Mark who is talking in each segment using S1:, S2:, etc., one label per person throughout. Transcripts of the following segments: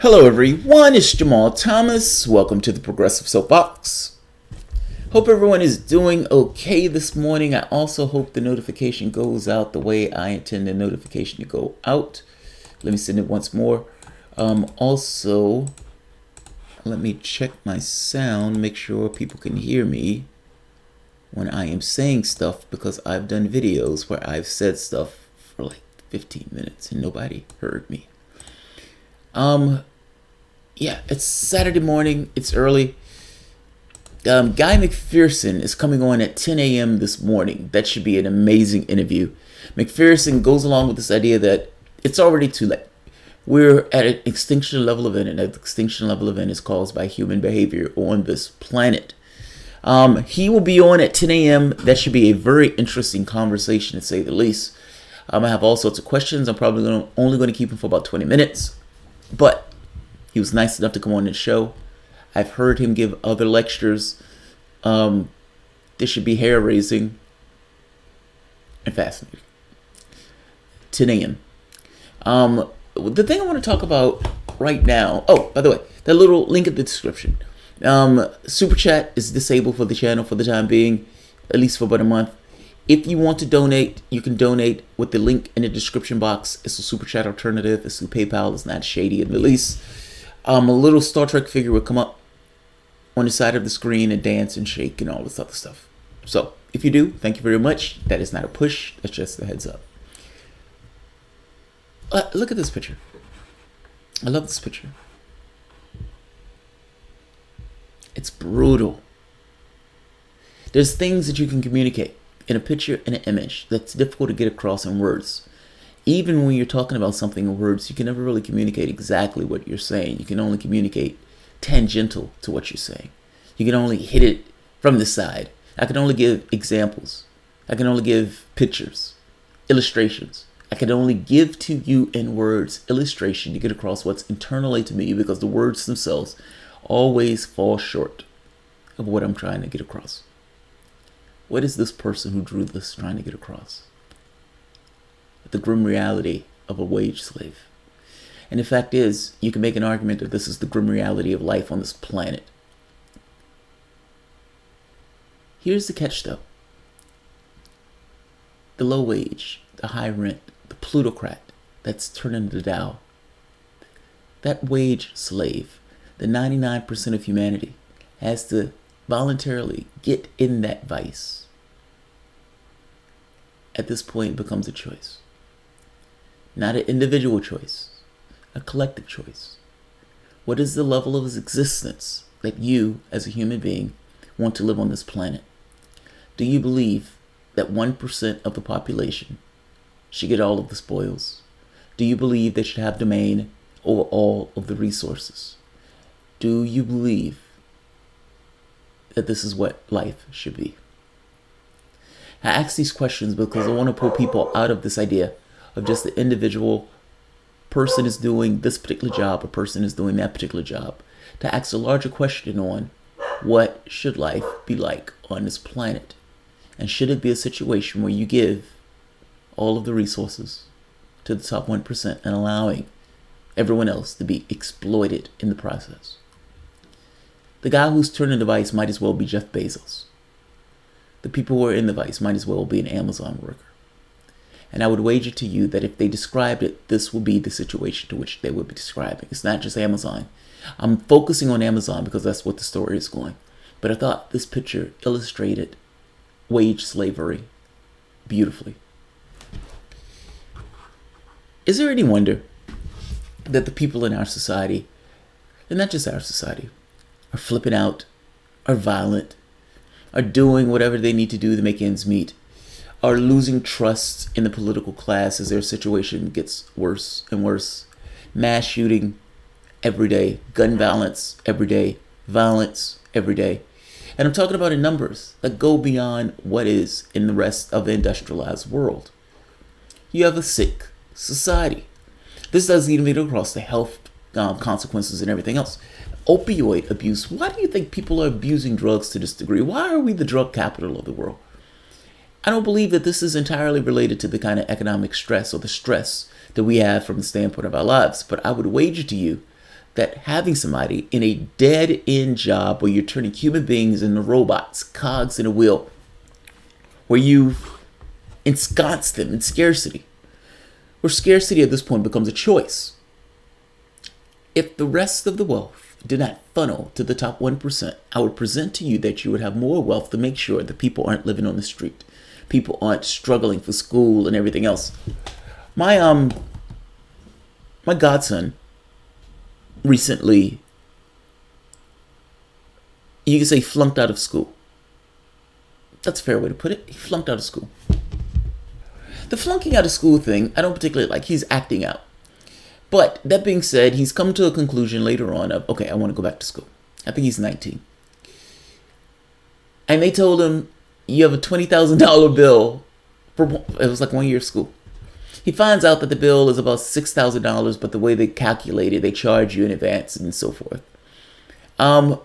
S1: Hello everyone, it's Jamarl Thomas. Welcome to the Progressive Soapbox. Hope everyone is doing okay this morning. I also hope the notification goes out the way I intend the notification to go out. Let me send it once more. Also, let me check my sound, make sure people can hear me when I am saying stuff, because I've done videos where I've said stuff for like 15 minutes and nobody heard me. Yeah, it's Saturday morning. It's early. Guy McPherson is coming on at 10 a.m. this morning. That should be an amazing interview. McPherson goes along with this idea that it's already too late. We're at an extinction level event, and that extinction level event is caused by human behavior on this planet. He will be on at 10 a.m. That should be a very interesting conversation, to say the least. I have all sorts of questions. I'm probably only going to keep him for about 20 minutes. But he was nice enough to come on the show. I've heard him give other lectures. This should be hair-raising and fascinating. 10 a.m. The thing I want to talk about right now... Oh, by the way, that little link in the description. Super Chat is disabled for the channel for the time being, at least for about a month. If you want to donate, you can donate with the link in the description box. It's a Super Chat alternative. It's through PayPal. It's not shady in the least. A little Star Trek figure will come up on the side of the screen and dance and shake and all this other stuff. So, if you do, thank you very much. That is not a push. That's just a heads up. Look at this picture. I love this picture. It's brutal. There's things that you can communicate in a picture and an image that's difficult to get across in words. Even when you're talking about something in words, you can never really communicate exactly what you're saying. You can only communicate tangential to what you're saying. You can only hit it from the side. I can only give examples. I can only give pictures, illustrations. I can only give to you in words illustration to get across what's internally to me, because the words themselves always fall short of what I'm trying to get across. What is this person who drew this trying to get across? The grim reality of a wage slave. And the fact is, you can make an argument that this is the grim reality of life on this planet. Here's the catch though. The low wage, the high rent, the plutocrat that's turning the Dow. That wage slave, the 99% of humanity, has to voluntarily get in that vice. At this point, it becomes a choice. Not an individual choice, a collective choice. What is the level of existence that you, as a human being, want to live on this planet? Do you believe that 1% of the population should get all of the spoils? Do you believe they should have domain over all of the resources? Do you believe that this is what life should be? I ask these questions because I want to pull people out of this idea of just the individual person is doing this particular job, a person is doing that particular job, to ask a larger question on what should life be like on this planet? And should it be a situation where you give all of the resources to the top 1% and allowing everyone else to be exploited in the process? The guy who's turning the vice might as well be Jeff Bezos. The people who are in the vice might as well be an Amazon worker. And I would wager to you that if they described it, this would be the situation to which they would be describing. It's not just Amazon. I'm focusing on Amazon because that's what the story is going. But I thought this picture illustrated wage slavery beautifully. Is there any wonder that the people in our society, and not just our society, are flipping out, are violent, are doing whatever they need to do to make ends meet, are losing trust in the political class as their situation gets worse and worse? Mass shooting every day, gun violence every day, violence every day. And I'm talking about in numbers that go beyond what is in the rest of the industrialized world. You have a sick society. This doesn't even get across the health consequences and everything else. Opioid abuse. Why do you think people are abusing drugs to this degree? Why are we the drug capital of the world? I don't believe that this is entirely related to the kind of economic stress or the stress that we have from the standpoint of our lives. But I would wager to you that having somebody in a dead-end job where you're turning human beings into robots, cogs in a wheel, where you've ensconced them in scarcity, where scarcity at this point becomes a choice. If the rest of the wealth did not funnel to the top 1%, I would present to you that you would have more wealth to make sure that people aren't living on the street. People aren't struggling for school and everything else. My godson recently, you could say, flunked out of school. That's a fair way to put it. He flunked out of school. The flunking out of school thing, I don't particularly like. He's acting out. But that being said, he's come to a conclusion later on of, okay, I want to go back to school. I think he's 19. And they told him, you have a $20,000 bill for, it was like 1 year of school. He finds out that the bill is about $6,000, but the way they calculate it, they charge you in advance and so forth. A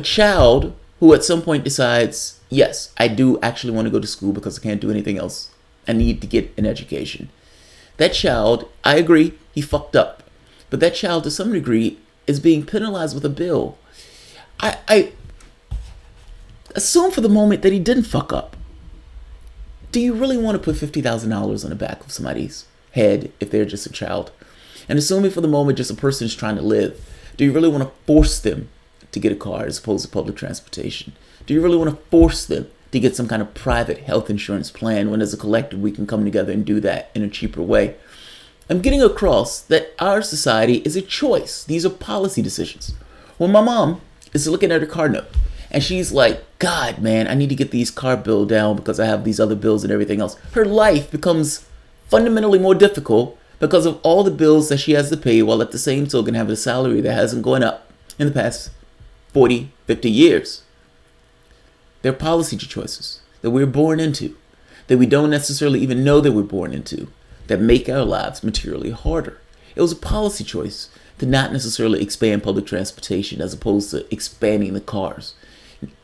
S1: child who at some point decides, yes, I do actually want to go to school because I can't do anything else. I need to get an education. That child, I agree, he fucked up. But that child, to some degree, is being penalized with a bill. I assume for the moment that he didn't fuck up. Do you really want to put $50,000 on the back of somebody's head if they're just a child? And assuming for the moment just a person is trying to live, do you really want to force them to get a car as opposed to public transportation? Do you really want to force them to get some kind of private health insurance plan when as a collective we can come together and do that in a cheaper way? I'm getting across that our society is a choice. These are policy decisions. When my mom is looking at her car note and she's like, God, man, I need to get these car bill down because I have these other bills and everything else. Her life becomes fundamentally more difficult because of all the bills that she has to pay while at the same token having a salary that hasn't gone up in the past 40, 50 years. They're policy choices that we're born into, that we don't necessarily even know that we're born into, that make our lives materially harder. It was a policy choice to not necessarily expand public transportation as opposed to expanding the cars.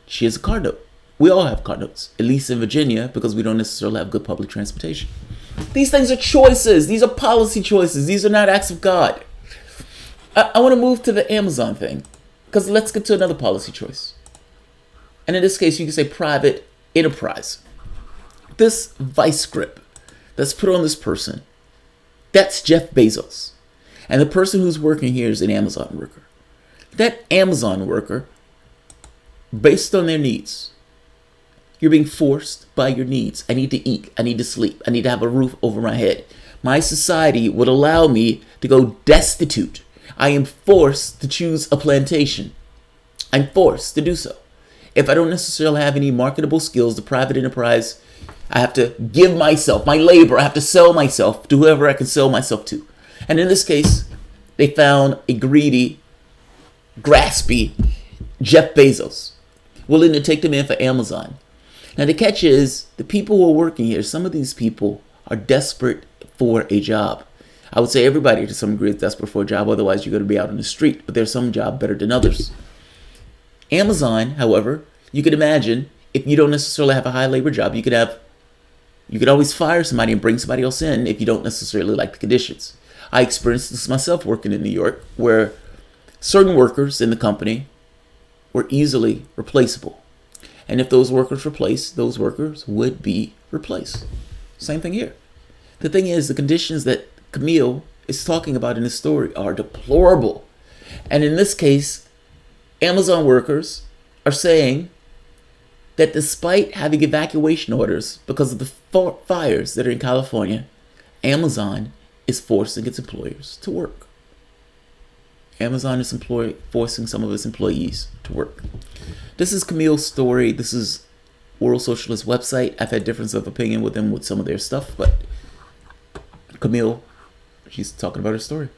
S1: She has a car note. We all have car notes, at least in Virginia, because we don't necessarily have good public transportation. These things are choices. These are policy choices. These are not acts of God. I want to move to the Amazon thing, because let's get to another policy choice. And in this case, you can say private enterprise. This vice grip that's put on this person, that's Jeff Bezos. And the person who's working here is an Amazon worker. That Amazon worker, based on their needs, you're being forced by your needs. I need to eat. I need to sleep. I need to have a roof over my head. My society would allow me to go destitute. I am forced to choose a plantation. I'm forced to do so. If I don't necessarily have any marketable skills, the private enterprise, I have to give myself, my labor, I have to sell myself to whoever I can sell myself to. And in this case, they found a greedy, graspy Jeff Bezos willing to take them in for Amazon. Now the catch is, the people who are working here, some of these people are desperate for a job. I would say everybody to some degree is desperate for a job, otherwise you're going to be out on the street, but there's some job better than others. Amazon, however, you could imagine if you don't necessarily have a high labor job, you could always fire somebody and bring somebody else in if you don't necessarily like the conditions. I experienced this myself working in New York, where certain workers in the company were easily replaceable. And if those workers replaced, those workers would be replaced. Same thing here. The thing is, the conditions that Camille is talking about in this story are deplorable. And in this case, Amazon workers are saying that despite having evacuation orders because of the fires that are in California, Amazon is forcing its employers to work. Amazon is forcing some of its employees to work. This is Camille's story. This is World Socialist website. I've had difference of opinion with them with some of their stuff, but Camille, she's talking about her story.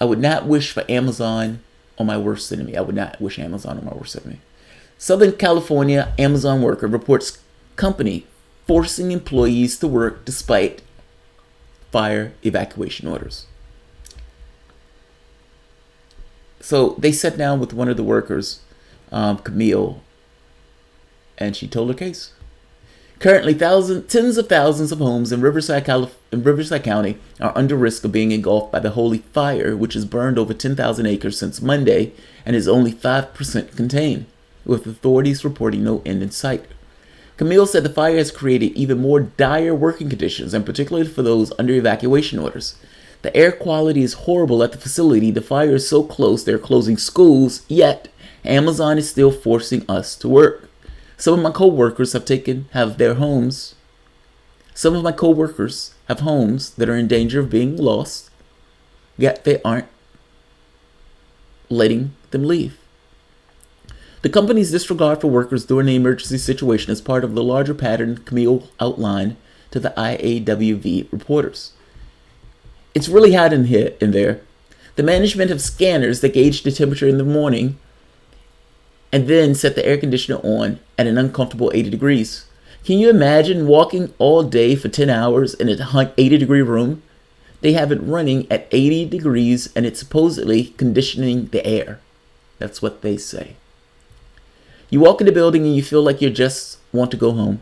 S1: I would not wish for Amazon on my worst enemy. I would not wish Amazon on my worst enemy. Southern California Amazon worker reports company forcing employees to work despite fire evacuation orders. So they sat down with one of the workers, Camille, and she told her case. Currently, tens of thousands of homes in Riverside County are under risk of being engulfed by the holy fire, which has burned over 10,000 acres since Monday and is only 5% contained, with authorities reporting no end in sight. Camille said the fire has created even more dire working conditions, and particularly for those under evacuation orders. The air quality is horrible at the facility. The fire is so close they're closing schools, yet Amazon is still forcing us to work. Some of my co-workers have homes that are in danger of being lost, yet they aren't letting them leave. The company's disregard for workers during the emergency situation is part of the larger pattern Camille outlined to the IAWV reporters. It's really hot in there. The management have scanners that gauge the temperature in the morning and then set the air conditioner on at an uncomfortable 80 degrees. Can you imagine walking all day for 10 hours in an 80-degree room? They have it running at 80 degrees and it's supposedly conditioning the air. That's what they say. You walk in the building and you feel like you just want to go home.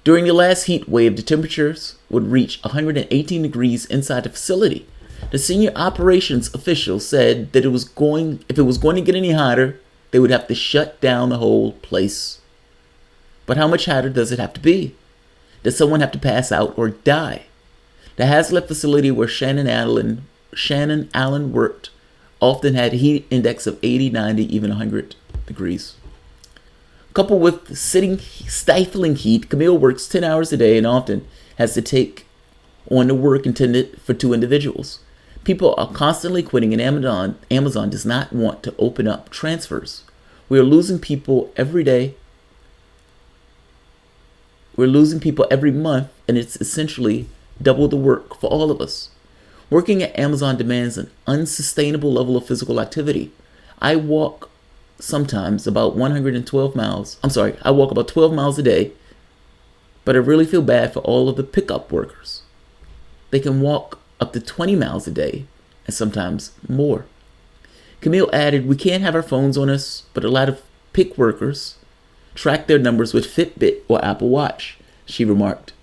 S1: During the last heat wave, the temperatures would reach 118 degrees inside the facility. The senior operations official said that if it was going to get any hotter, they would have to shut down the whole place. But how much hotter does it have to be? Does someone have to pass out or die? The Hazlet facility where Shannon Allen worked often had a heat index of 80, 90, even 100 degrees. Coupled with stifling heat, Camille works 10 hours a day and often has to take on the work intended for 2 individuals. People are constantly quitting and Amazon does not want to open up transfers. We are losing people every day. We're losing people every month, and it's essentially double the work for all of us. Working at Amazon demands an unsustainable level of physical activity. I walk about 12 miles a day, but I really feel bad for all of the pickup workers. They can walk up to 20 miles a day and sometimes more. Camille added, we can't have our phones on us, but a lot of pick workers track their numbers with Fitbit or Apple Watch, she remarked.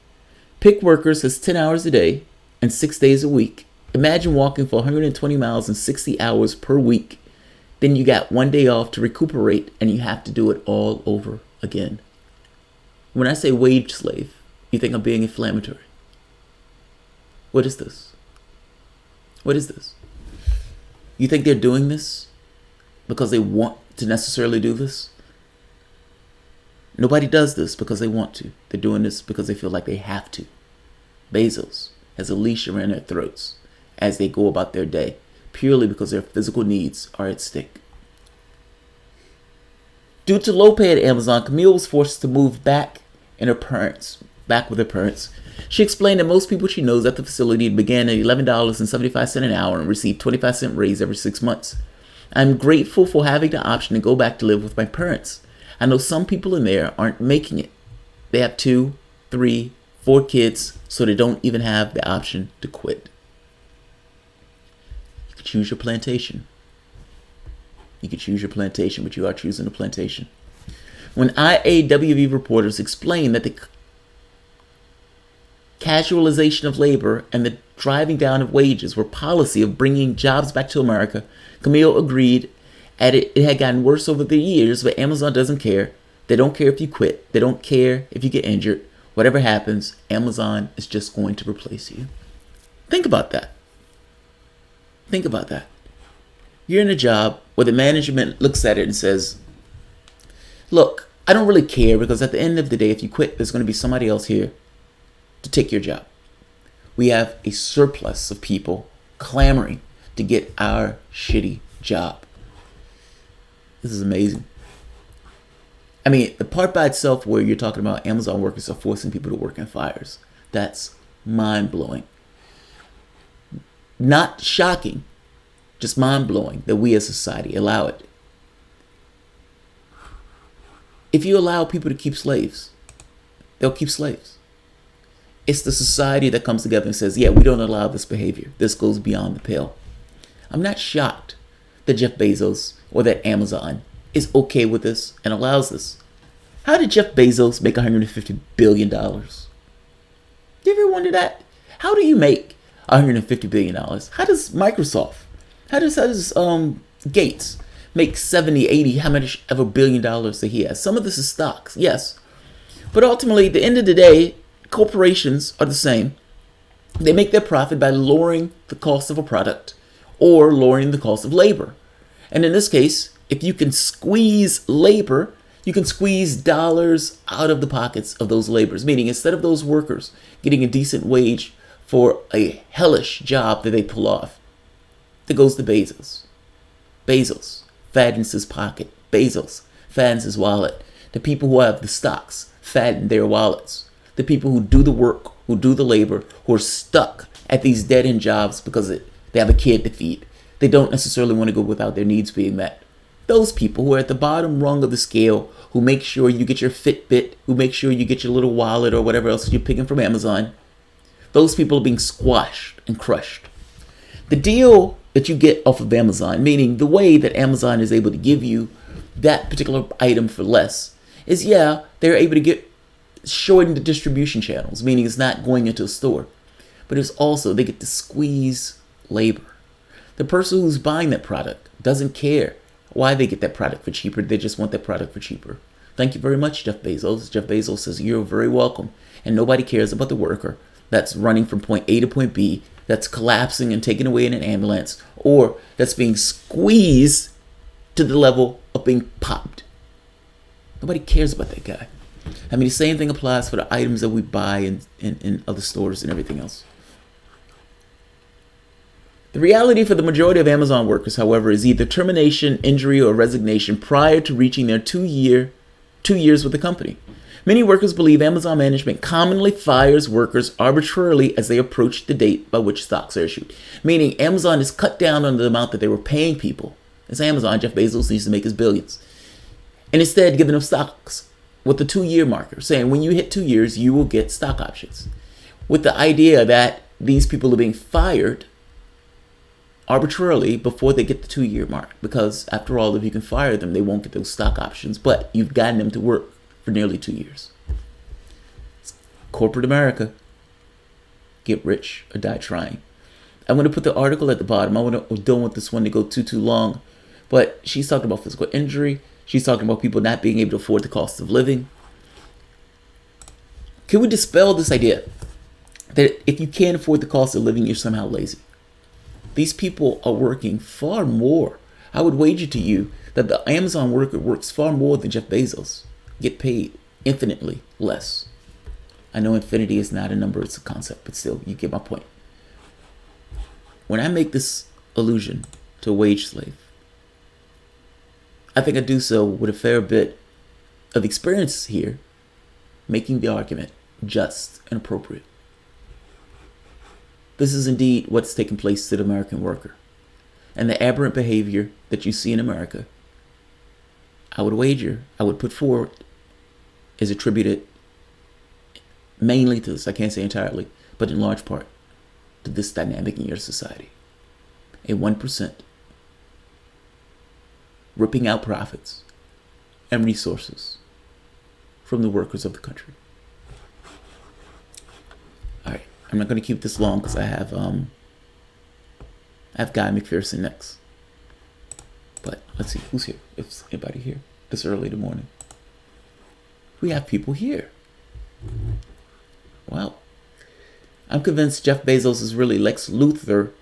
S1: Pick workers has 10 hours a day and 6 days a week. Imagine walking for 120 miles and 60 hours per week. Then you got 1 day off to recuperate and you have to do it all over again. When I say wage slave, you think I'm being inflammatory. What is this? What is this? You think they're doing this because they want to necessarily do this? Nobody does this because they want to. They're doing this because they feel like they have to. Bezos has a leash around their throats as they go about their day, purely because their physical needs are at stake. Due to low pay at Amazon, Camille was forced to move back with her parents. She explained that most people she knows at the facility began at $11.75 an hour and received 25-cent raise every 6 months. I'm grateful for having the option to go back to live with my parents. I know some people in there aren't making it. They have 2, 3, 4 kids, so they don't even have the option to quit. You could choose your plantation. But you are choosing a plantation. When IAWV reporters explained that the casualization of labor and the driving down of wages were policy of bringing jobs back to America, Camille agreed it had gotten worse over the years, but Amazon doesn't care. They don't care if you quit. They don't care if you get injured. Whatever happens, Amazon is just going to replace you. Think about that. You're in a job where the management looks at it and says, look, I don't really care because at the end of the day, if you quit, there's going to be somebody else here to take your job. We have a surplus of people clamoring to get our shitty job. This is amazing. I mean, the part by itself where you're talking about Amazon workers are forcing people to work in fires, that's mind-blowing. Not shocking, just mind-blowing that we as a society allow it. If you allow people to keep slaves, they'll keep slaves. It's the society that comes together and says, yeah, we don't allow this behavior. This goes beyond the pale. I'm not shocked that Jeff Bezos or that Amazon is okay with this and allows this. How did Jeff Bezos make $150 billion? You ever wonder that? How do you make $150 billion? How does Microsoft, how does Gates make 70, 80, how much ever $billion that he has? Some of this is stocks, yes. But ultimately, at the end of the day, corporations are the same. They make their profit by lowering the cost of a product or lowering the cost of labor. And in this case, if you can squeeze labor, you can squeeze dollars out of the pockets of those laborers. Meaning, instead of those workers getting a decent wage for a hellish job that they pull off, that goes to Bezos. Bezos fattens his pocket. Bezos fattens his wallet. The people who have the stocks fatten their wallets. The people who do the work, who do the labor, who are stuck at these dead-end jobs because they have a kid to feed. They don't necessarily want to go without their needs being met. Those people who are at the bottom rung of the scale, who make sure you get your Fitbit, who make sure you get your little wallet or whatever else you're picking from Amazon, those people are being squashed and crushed. The deal that you get off of Amazon, meaning the way that Amazon is able to give you that particular item for less, is they're able to get shorten the distribution channels, meaning it's not going into a store, but it's also they get to squeeze labor. The person who's buying that product doesn't care why they get that product for cheaper. They just want that product for cheaper. Thank you very much, Jeff Bezos. Jeff Bezos says you're very welcome. And nobody cares about the worker that's running from point A to point B, that's collapsing and taken away in an ambulance, or that's being squeezed to the level of being popped. Nobody cares about that guy. I mean, the same thing applies for the items that we buy in other stores and everything else. The reality for the majority of Amazon workers, however, is either termination, injury, or resignation prior to reaching their 2 years with the company. Many workers believe Amazon management commonly fires workers arbitrarily as they approach the date by which stocks are issued. Meaning Amazon is cut down on the amount that they were paying people. It's Amazon. Jeff Bezos needs to make his billions. And instead giving them stocks with the 2-year marker, saying when you hit 2 years, you will get stock options. With the idea that these people are being fired arbitrarily before they get the 2-year mark. Because after all, if you can fire them, they won't get those stock options. But you've gotten them to work for nearly 2 years. It's corporate America. Get rich or die trying. I'm going to put the article at the bottom. I don't want this one to go too long. But she's talking about physical injury. She's talking about people not being able to afford the cost of living. Can we dispel this idea that if you can't afford the cost of living, you're somehow lazy? These people are working far more. I would wager to you that the Amazon worker works far more than Jeff Bezos, get paid infinitely less. I know infinity is not a number, it's a concept, but still, you get my point. When I make this allusion to a wage slave, I think I do so with a fair bit of experience here, making the argument just and appropriate. This is indeed what's taking place to the American worker. And the aberrant behavior that you see in America, I would put forward, is attributed mainly to this. I can't say entirely, but in large part to this dynamic in your society. A 1% ripping out profits and resources from the workers of the country. All right, I'm not going to keep this long because I have Guy McPherson next. But let's see who's here. If anybody here this early in the morning, we have people here. Wow. I'm convinced Jeff Bezos is really Lex Luthor.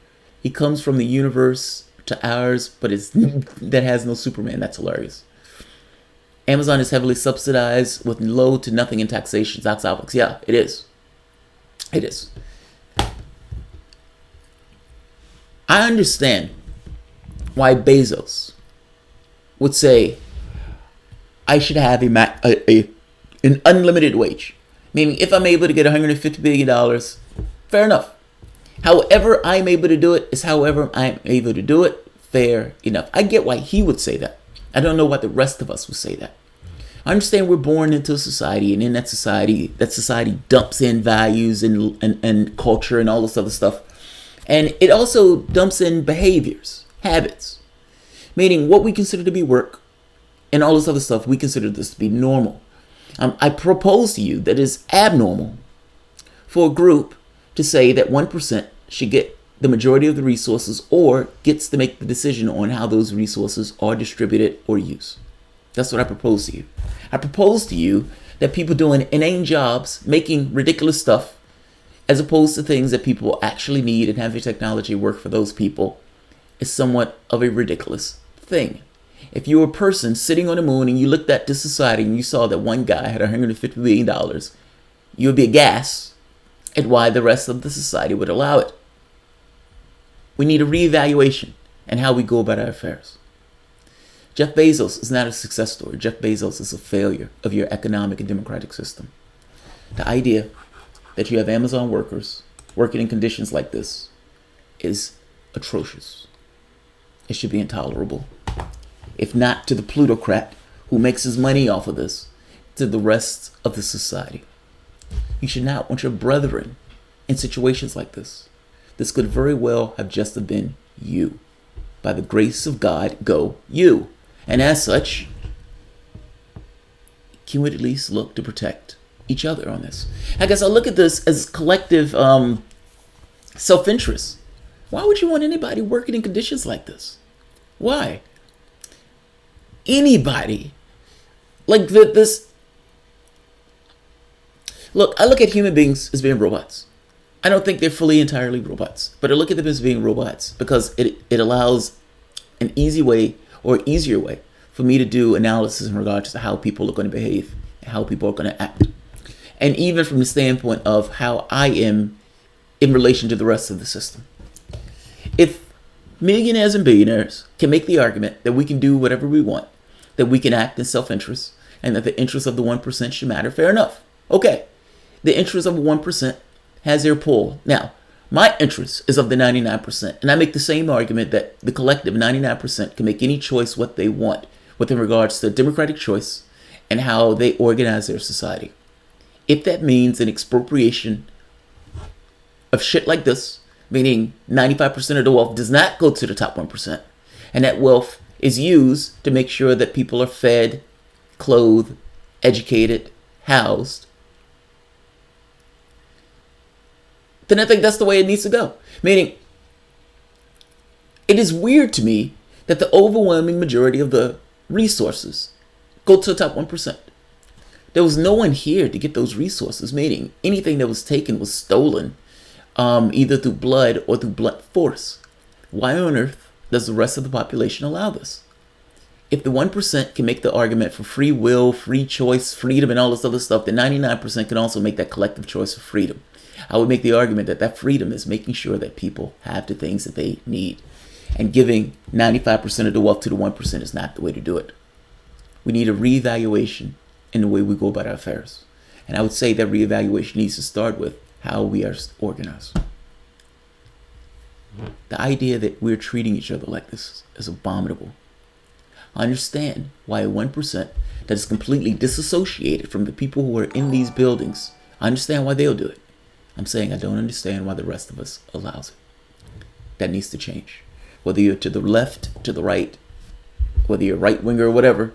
S1: He comes from the universe to ours, but that has no Superman. That's hilarious. Amazon is heavily subsidized with low to nothing in taxation. Tax outflux. Yeah, it is. It is. I understand why Bezos would say I should have an unlimited wage. Meaning, if I'm able to get $150 billion, fair enough. However I'm able to do it is however I'm able to do it. Fair enough. I get why he would say that. I don't know why the rest of us would say that. I understand we're born into a society, and in that society dumps in values and culture and all this other stuff. And it also dumps in behaviors, habits. Meaning what we consider to be work and all this other stuff, we consider this to be normal. I propose to you that it's abnormal for a group to say that 1% should get the majority of the resources or gets to make the decision on how those resources are distributed or used. That's what I propose to you. I propose to you that people doing inane jobs, making ridiculous stuff, as opposed to things that people actually need and having technology work for those people, is somewhat of a ridiculous thing. If you were a person sitting on the moon and you looked at this society and you saw that one guy had $150 million, you would be aghast at why the rest of the society would allow it. We need a reevaluation in how we go about our affairs. Jeff Bezos is not a success story. Jeff Bezos is a failure of your economic and democratic system. The idea that you have Amazon workers working in conditions like this is atrocious. It should be intolerable. If not to the plutocrat who makes his money off of this, to the rest of the society. You should not want your brethren in situations like this. This could very well have just been you. By the grace of God, go you. And as such, can we at least look to protect each other on this? I guess I look at this as collective self-interest. Why would you want anybody working in conditions like this? Why? Anybody. Like this. Look, I look at human beings as being robots. I don't think they're fully entirely robots, but I look at them as being robots because it allows an easy way or easier way for me to do analysis in regards to how people are going to behave and how people are going to act. And even from the standpoint of how I am in relation to the rest of the system. If millionaires and billionaires can make the argument that we can do whatever we want, that we can act in self-interest, and that the interests of the 1% should matter, fair enough. Okay, the interest of 1% has their pull. Now, my interest is of the 99%, and I make the same argument that the collective 99% can make any choice what they want within regards to democratic choice and how they organize their society. If that means an expropriation of shit like this, meaning 95% of the wealth does not go to the top 1%, and that wealth is used to make sure that people are fed, clothed, educated, housed, then I think that's the way it needs to go. Meaning, it is weird to me that the overwhelming majority of the resources go to the top 1%. There was no one here to get those resources, meaning anything that was taken was stolen, either through blood or through blunt force. Why on earth does the rest of the population allow this? If the 1% can make the argument for free will, free choice, freedom, and all this other stuff, the 99% can also make that collective choice of freedom. I would make the argument that that freedom is making sure that people have the things that they need. And giving 95% of the wealth to the 1% is not the way to do it. We need a reevaluation in the way we go about our affairs. And I would say that reevaluation needs to start with how we are organized. The idea that we're treating each other like this is abominable. I understand why a 1% that is completely disassociated from the people who are in these buildings, I understand why they'll do it. I'm saying I don't understand why the rest of us allows it. That needs to change. Whether you're to the left, to the right, whether you're right winger or whatever.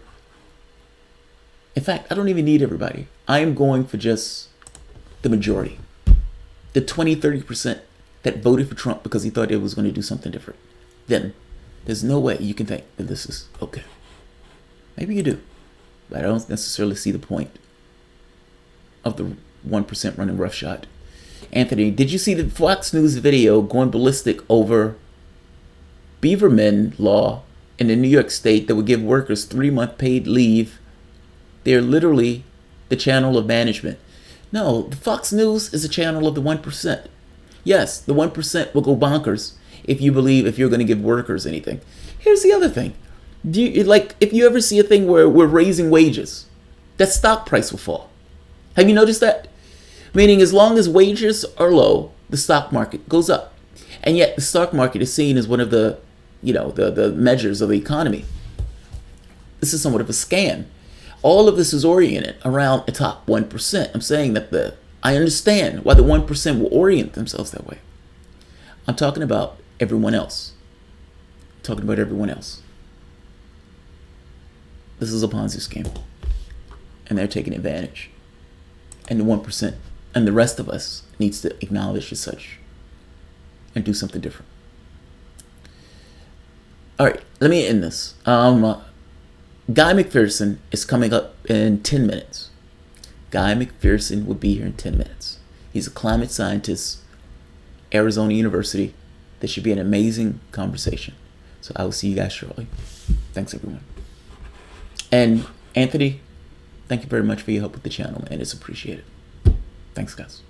S1: In fact, I don't even need everybody. I am going for just the majority. The 20-30% that voted for Trump because he thought it was going to do something different. Then there's no way you can think that this is okay. Maybe you do, but I don't necessarily see the point of the 1% running roughshod. Anthony, did you see the Fox News video going ballistic over Beaverman law in the New York state that would give workers 3-month paid leave? They're literally the channel of management. No, the Fox News is a channel of the 1%. Yes, the 1% will go bonkers if you believe if you're going to give workers anything. Here's the other thing. If you ever see a thing where we're raising wages, that stock price will fall. Have you noticed that? Meaning as long as wages are low, the stock market goes up. And yet the stock market is seen as one of the measures of the economy. This is somewhat of a scam. All of this is oriented around the top 1%. I'm saying that I understand why the 1% will orient themselves that way. I'm talking about everyone else. This is a Ponzi scheme. and they're taking advantage. And the 1% and the rest of us needs to acknowledge as such and do something different. All right, let me end this. Guy McPherson is coming up in 10 minutes. Guy McPherson will be here in 10 minutes. He's a climate scientist, Arizona University. This should be an amazing conversation. So I will see you guys shortly. Thanks, everyone. And Anthony, thank you very much for your help with the channel, man. It's appreciated. Thanks, guys.